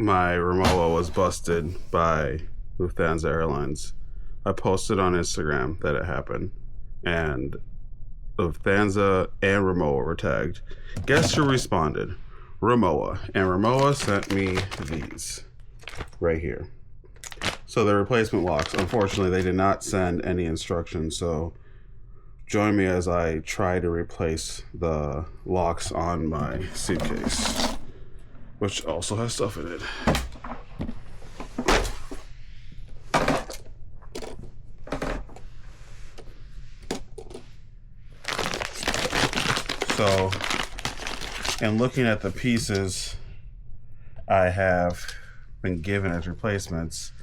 my Rimowa was busted by Lufthansa Airlines. I posted on Instagram that it happened, and Lufthansa and Rimowa were tagged. Guess who responded? Rimowa. And Rimowa sent me these right here. So the replacement locks. Unfortunately, they did not send any instructions, so join me as I try to replace the locks on my suitcase, which also has stuff in it. So, in looking at the pieces I have been given as replacements,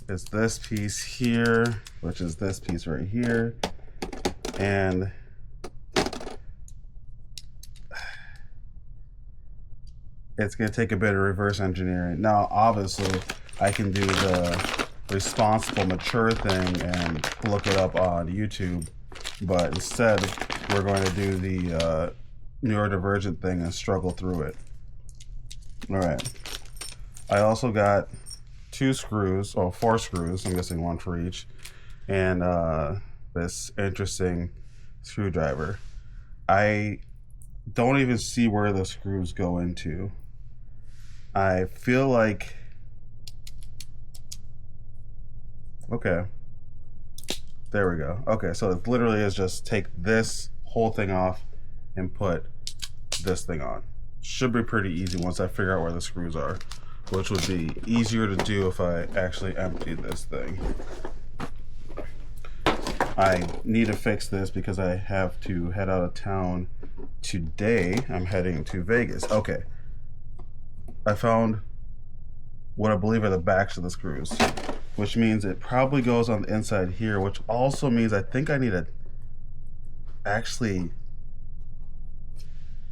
is this piece here, which is this piece right here, and it's going to take a bit of reverse engineering. Now, obviously, I can do the responsible, mature thing and look it up on YouTube, but instead, we're going to do the neurodivergent thing and struggle through it. All right. I also got 4 screws. I'm guessing 1 for each, and this interesting screwdriver. I don't even see where the screws go into. I feel like, okay, there we go. Okay, so it literally is just take this whole thing off and put this thing on. Should be pretty easy once I figure out where the screws are, which would be easier to do if I actually emptied this thing. I need to fix this because I have to head out of town today. I'm heading to Vegas. Okay. I found what I believe are the backs of the screws, which means it probably goes on the inside here, which also means I think I need to actually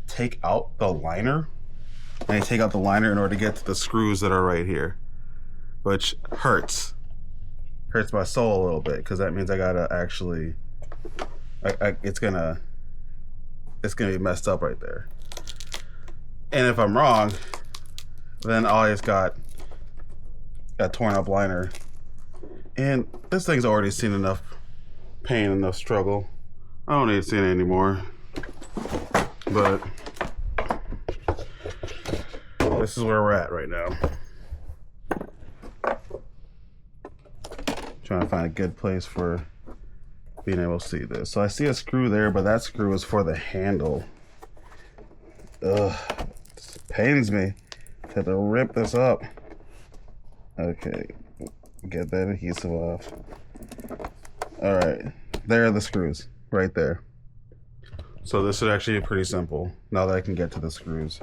take out the liner. I need to take out the liner in order to get to the screws that are right here, which hurts my soul a little bit, because that means I gotta actually, it's gonna be messed up right there. And if I'm wrong, then I just got a torn up liner, and this thing's already seen enough pain, enough struggle. I don't need to see it anymore. But this is where we're at right now. Trying to find a good place for being able to see this. So I see a screw there, but that screw is for the handle. Ugh, this pains me. I have to rip this up. Okay, get that adhesive off. All right, there are the screws right there. So this is actually pretty simple now that I can get to the screws.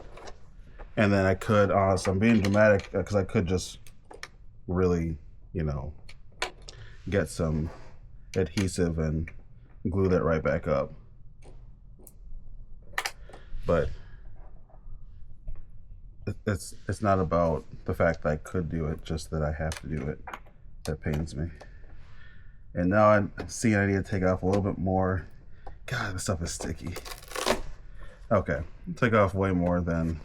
And then I could, I'm being dramatic because I could just really, get some adhesive and glue that right back up. But it's not about the fact that I could do it, just that I have to do it. That pains me. And now I'm seeing I need to take off a little bit more. God, this stuff is sticky. Okay, take off way more than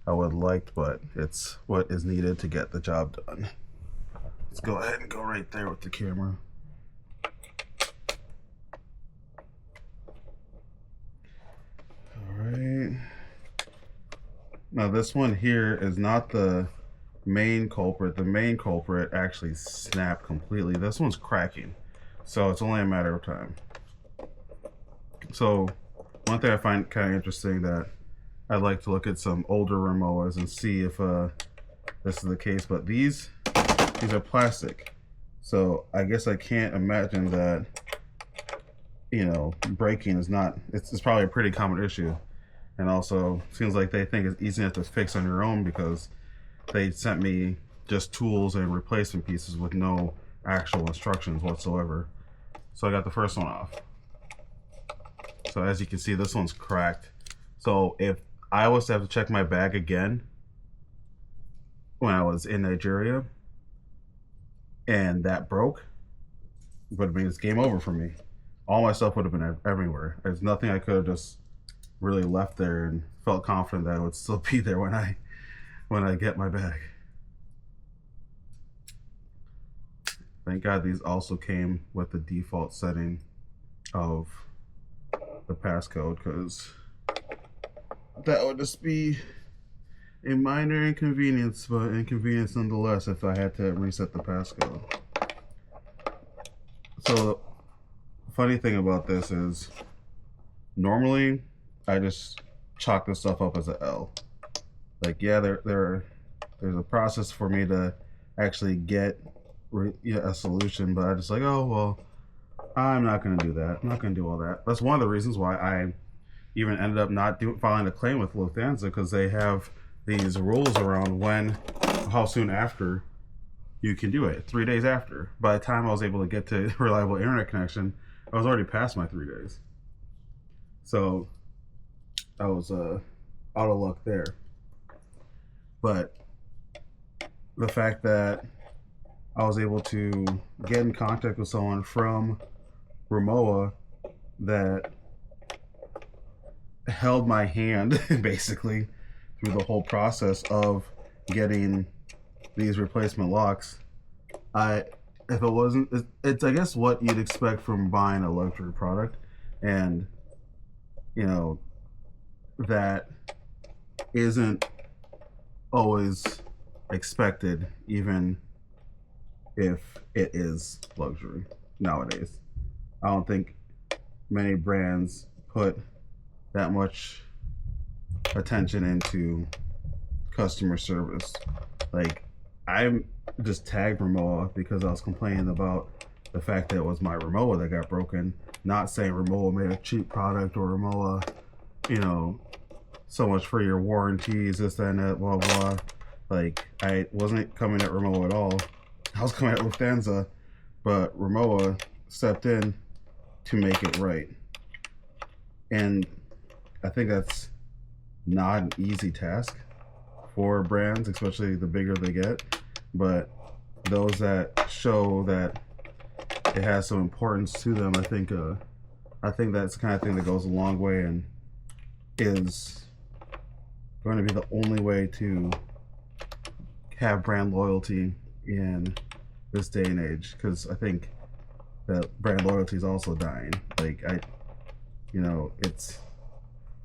I would like, but it's what is needed to get the job done. Let's go ahead and go right there with the camera. All right. Now this one here is not the main culprit. The main culprit actually snapped completely. This one's cracking, so it's only a matter of time. So one thing I find kind of interesting, that I'd like to look at some older Rimowas and see if this is the case, but these are plastic, so I guess I can't imagine that, breaking is not, it's probably a pretty common issue. And also seems like they think it's easy enough to fix on your own, because they sent me just tools and replacement pieces with no actual instructions whatsoever. So I got the first one off. So as you can see, this one's cracked. So if I was to have to check my bag again when I was in Nigeria and that broke, would mean it's game over for me. All my stuff would have been everywhere. There's nothing I could have just really left there and felt confident that it would still be there when I get my bag. Thank God these also came with the default setting of the passcode, because that would just be a minor inconvenience, but inconvenience nonetheless if I had to reset the passcode. So the funny thing about this is normally I just chalk this stuff up as an L. Like, yeah, there's a process for me to actually get a solution, but I just like, oh well, I'm not going to do that. I'm not going to do all that. That's one of the reasons why I even ended up not filing a claim with Lufthansa, because they have these rules around how soon after you can do it. 3 days after. By the time I was able to get to reliable internet connection, I was already past my 3 days. So I was out of luck there. But the fact that I was able to get in contact with someone from Rimowa that held my hand basically through the whole process of getting these replacement locks, it's I guess what you'd expect from buying a luxury product, and you know that isn't always expected, even if it is luxury nowadays. I don't think many brands put that much attention into customer service. Like, I just tagged Rimowa because I was complaining about the fact that it was my Rimowa that got broken, not saying Rimowa made a cheap product or Rimowa, so much for your warranties, this, that, and that, blah, blah. Like, I wasn't coming at Rimowa at all. I was coming at Lufthansa, but Rimowa stepped in to make it right. And I think that's not an easy task for brands, especially the bigger they get. But those that show that it has some importance to them, I think that's the kind of thing that goes a long way and is going to be the only way to have brand loyalty in this day and age. Because I think that brand loyalty is also dying. Like, it's,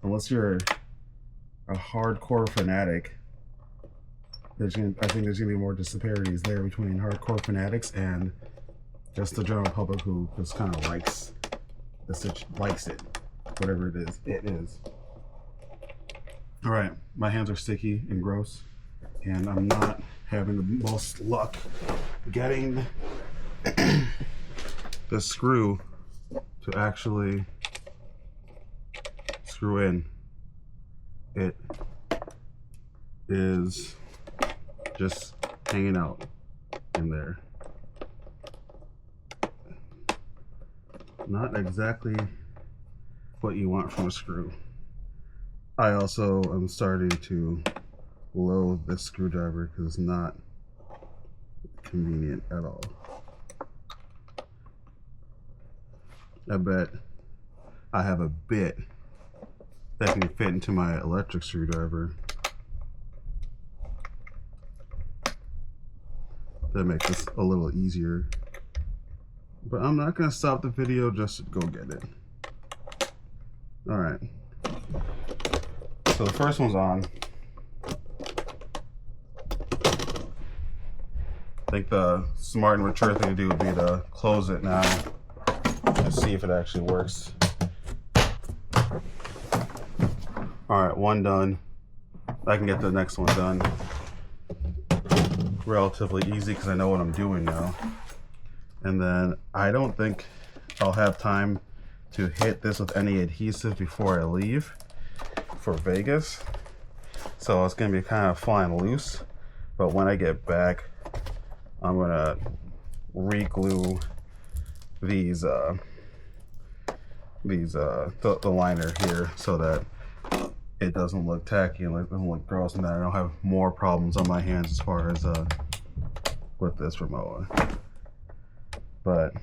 unless you're a hardcore fanatic, I think there's gonna be more disparities there between hardcore fanatics and just the general public who just kind of likes it, whatever it is. It is. All right, my hands are sticky and gross, and I'm not having the most luck getting the screw to actually screw in. It is just hanging out in there. Not exactly what you want from a screw. I also am starting to loathe this screwdriver because it's not convenient at all. I bet I have a bit that can fit into my electric screwdriver that makes this a little easier. But I'm not gonna stop the video just to go get it. All right. So the first one's on. I think the smart and mature thing to do would be to close it now and see if it actually works. All right, one done. I can get the next one done relatively easy because I know what I'm doing now. And then I don't think I'll have time to hit this with any adhesive before I leave for Vegas. So it's gonna be kind of flying loose. But when I get back, I'm gonna re-glue the liner here so that it doesn't look tacky and it doesn't look gross, and that I don't have more problems on my hands as far as with this Rimowa. But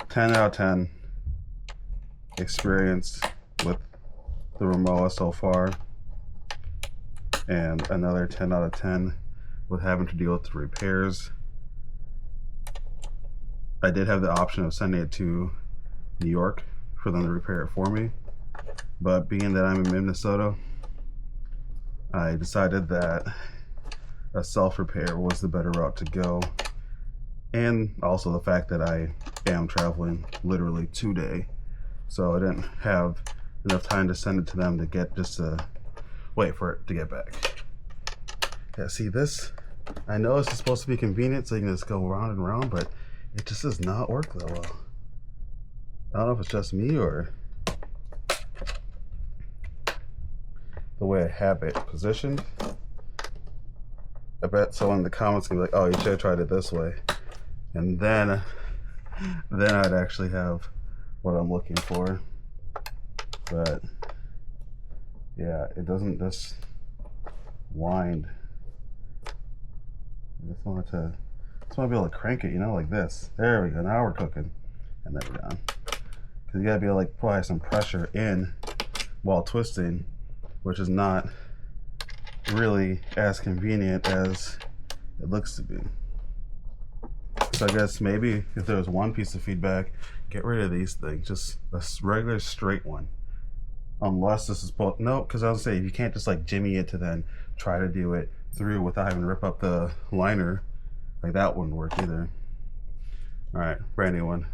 10 out of 10 experience with the Rimowa so far, and another 10 out of 10 with having to deal with the repairs I did have the option of sending it to New York for them to repair it for me, but being that I'm in Minnesota, I decided that a self-repair was the better route to go, and also the fact that I am traveling literally today, so I didn't have enough time to send it to them to get just to wait for it to get back. Yeah, see this? I know this is supposed to be convenient so you can just go round and round, but it just does not work that well. I don't know if it's just me or the way I have it positioned. I bet someone in the comments can be like, oh, you should have tried it this way. And then I'd actually have what I'm looking for. But yeah, it doesn't just wind. I just want to be able to crank it, you know, like this. There we go. Now we're cooking. And there we go. Because you gotta be able to like apply some pressure in while twisting, which is not really as convenient as it looks to be. So I guess maybe if there was one piece of feedback, get rid of these things. Just a regular straight one. Unless this is both. No, because I was saying you can't just like jimmy it to then try to do it through without having to rip up the liner. Like that wouldn't work either. All right, brand new one.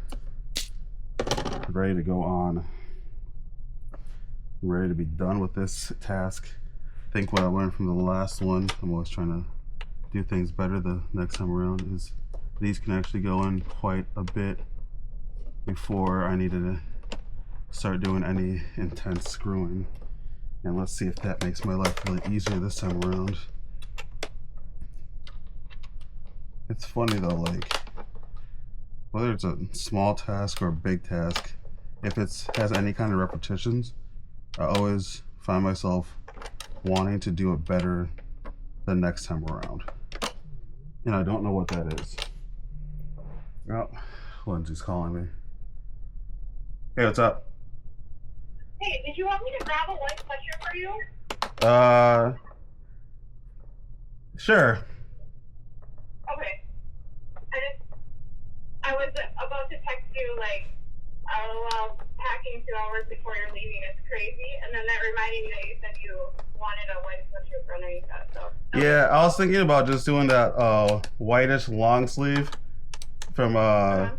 Ready to go on. Ready to be done with this task. I think what I learned from the last one, I'm always trying to do things better the next time around, is these can actually go in quite a bit before I needed to start doing any intense screwing. And let's see if that makes my life really easier this time around. It's funny though, like whether it's a small task or a big task, if it has any kind of repetitions, I always find myself wanting to do it better the next time around. And I don't know what that is. Oh, Lindsay's calling me. Hey, what's up? Hey, did you want me to grab a white sweatshirt for you? Sure. Okay. I was about to text you, like, oh, packing 2 hours before you're leaving is crazy, and then that reminded me that you said you wanted a white sweatshirt for underneath that, so. Yeah, I was thinking about just doing that whitish long sleeve from Banana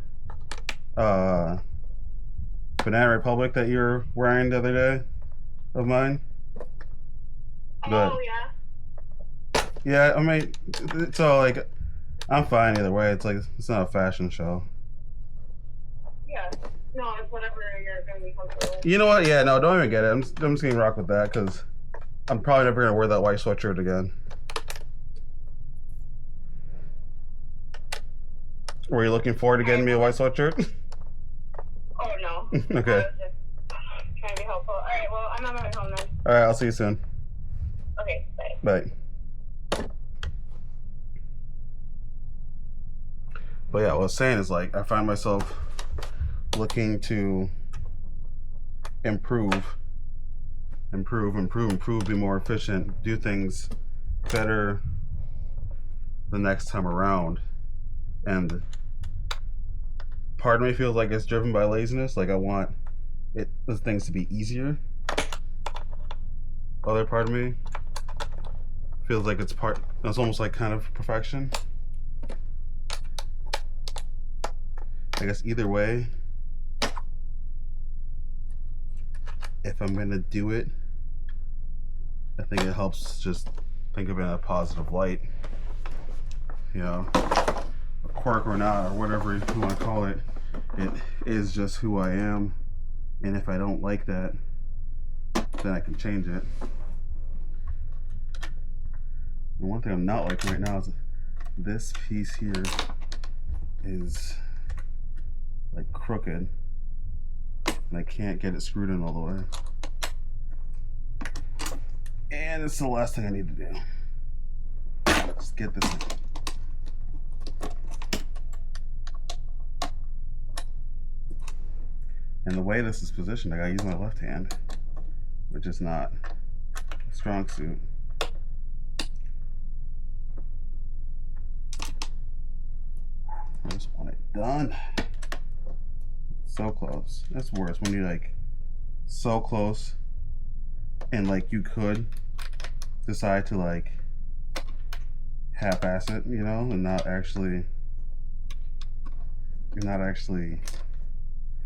Republic that you're wearing the other day of mine. But, oh, yeah? yeah, I mean, so like, I'm fine either way. It's like, it's not a fashion show. Yeah. No, it's whatever you're going to be comfortable with. You know what? Yeah, no, don't even get it. I'm just gonna rock with that because I'm probably never gonna wear that white sweatshirt again. Were you looking forward to getting me a white sweatshirt? Oh, no. Okay. I was just trying to be helpful. All right, well, I'm on my way home then. All right, I'll see you soon. Okay, bye. Bye. But yeah, what I was saying is like I find myself looking to improve, be more efficient, do things better the next time around. And part of me feels like it's driven by laziness. Like I want the things to be easier. Other part of me feels like it's almost like kind of perfection. I guess either way, if I'm gonna do it, I think it helps just think of it in a positive light. You know, a quirk or not, or whatever you want to call it, it is just who I am. And if I don't like that, then I can change it. And one thing I'm not liking right now is this piece here is like crooked and I can't get it screwed in all the way. And it's the last thing I need to do. Just get this in. And the way this is positioned, I gotta use my left hand, which is not a strong suit. I just want it done. So close. That's worse when you're like so close and like you could decide to like half-ass it, you know, and not actually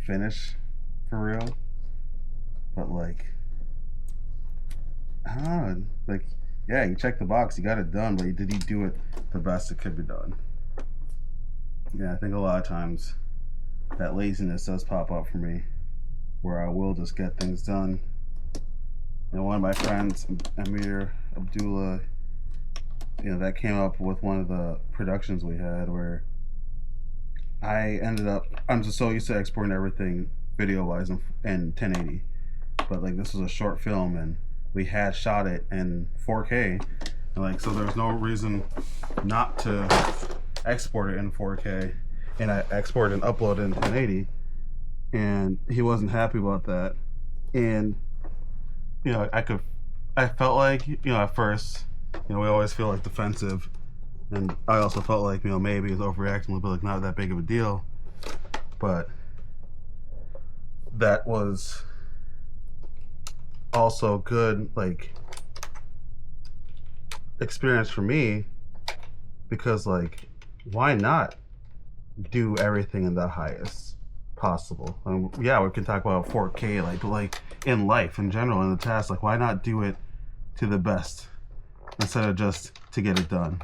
finish for real. But like, I don't know, like, yeah, you check the box, you got it done, but did he do it the best it could be done? Yeah, I think a lot of times that laziness does pop up for me, where I will just get things done. And one of my friends, Ameer Abdullah, that came up with one of the productions we had where I'm just so used to exporting everything video wise in 1080, but like this was a short film and we had shot it in 4K, and like so there's no reason not to export it in 4K, and I exported and uploaded in 1080, and he wasn't happy about that. And I felt like, at first, we always feel like defensive, and I also felt like, maybe he's overreacting a little bit, like not that big of a deal, but that was also good, like, experience for me, because like, why not do everything in the highest possible? Yeah, we can talk about 4K, but like in life in general, in the task, like why not do it to the best instead of just to get it done?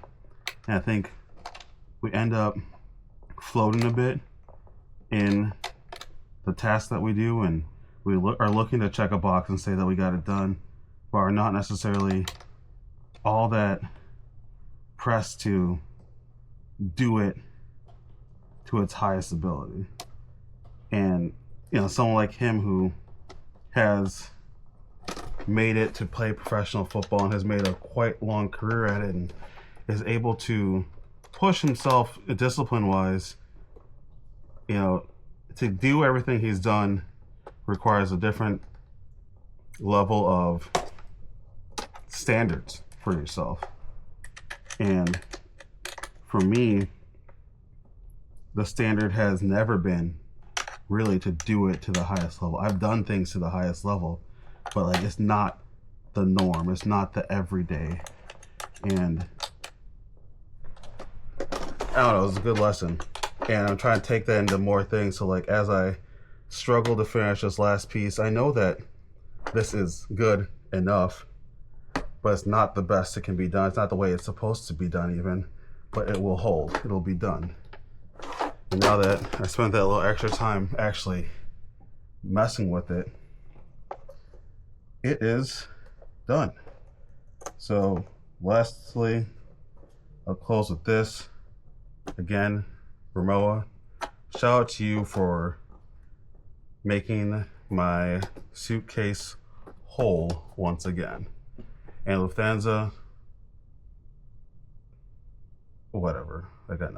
And I think we end up floating a bit in the tasks that we do, and we are looking to check a box and say that we got it done, but are not necessarily all that pressed to do it to its highest ability. And someone like him who has made it to play professional football and has made a quite long career at it and is able to push himself discipline wise, to do everything he's done requires a different level of standards for yourself. And for me, the standard has never been really to do it to the highest level. I've done things to the highest level, but like it's not the norm. It's not the everyday. And I don't know, it was a good lesson. And I'm trying to take that into more things. So like as I struggle to finish this last piece, I know that this is good enough, but it's not the best it can be done. It's not the way it's supposed to be done even, but it will hold. It'll be done. And now that I spent that little extra time actually messing with it, it is done. So lastly, I'll close with this. Again, Rimowa, shout out to you for making my suitcase whole once again. And Lufthansa, whatever, I got nothing.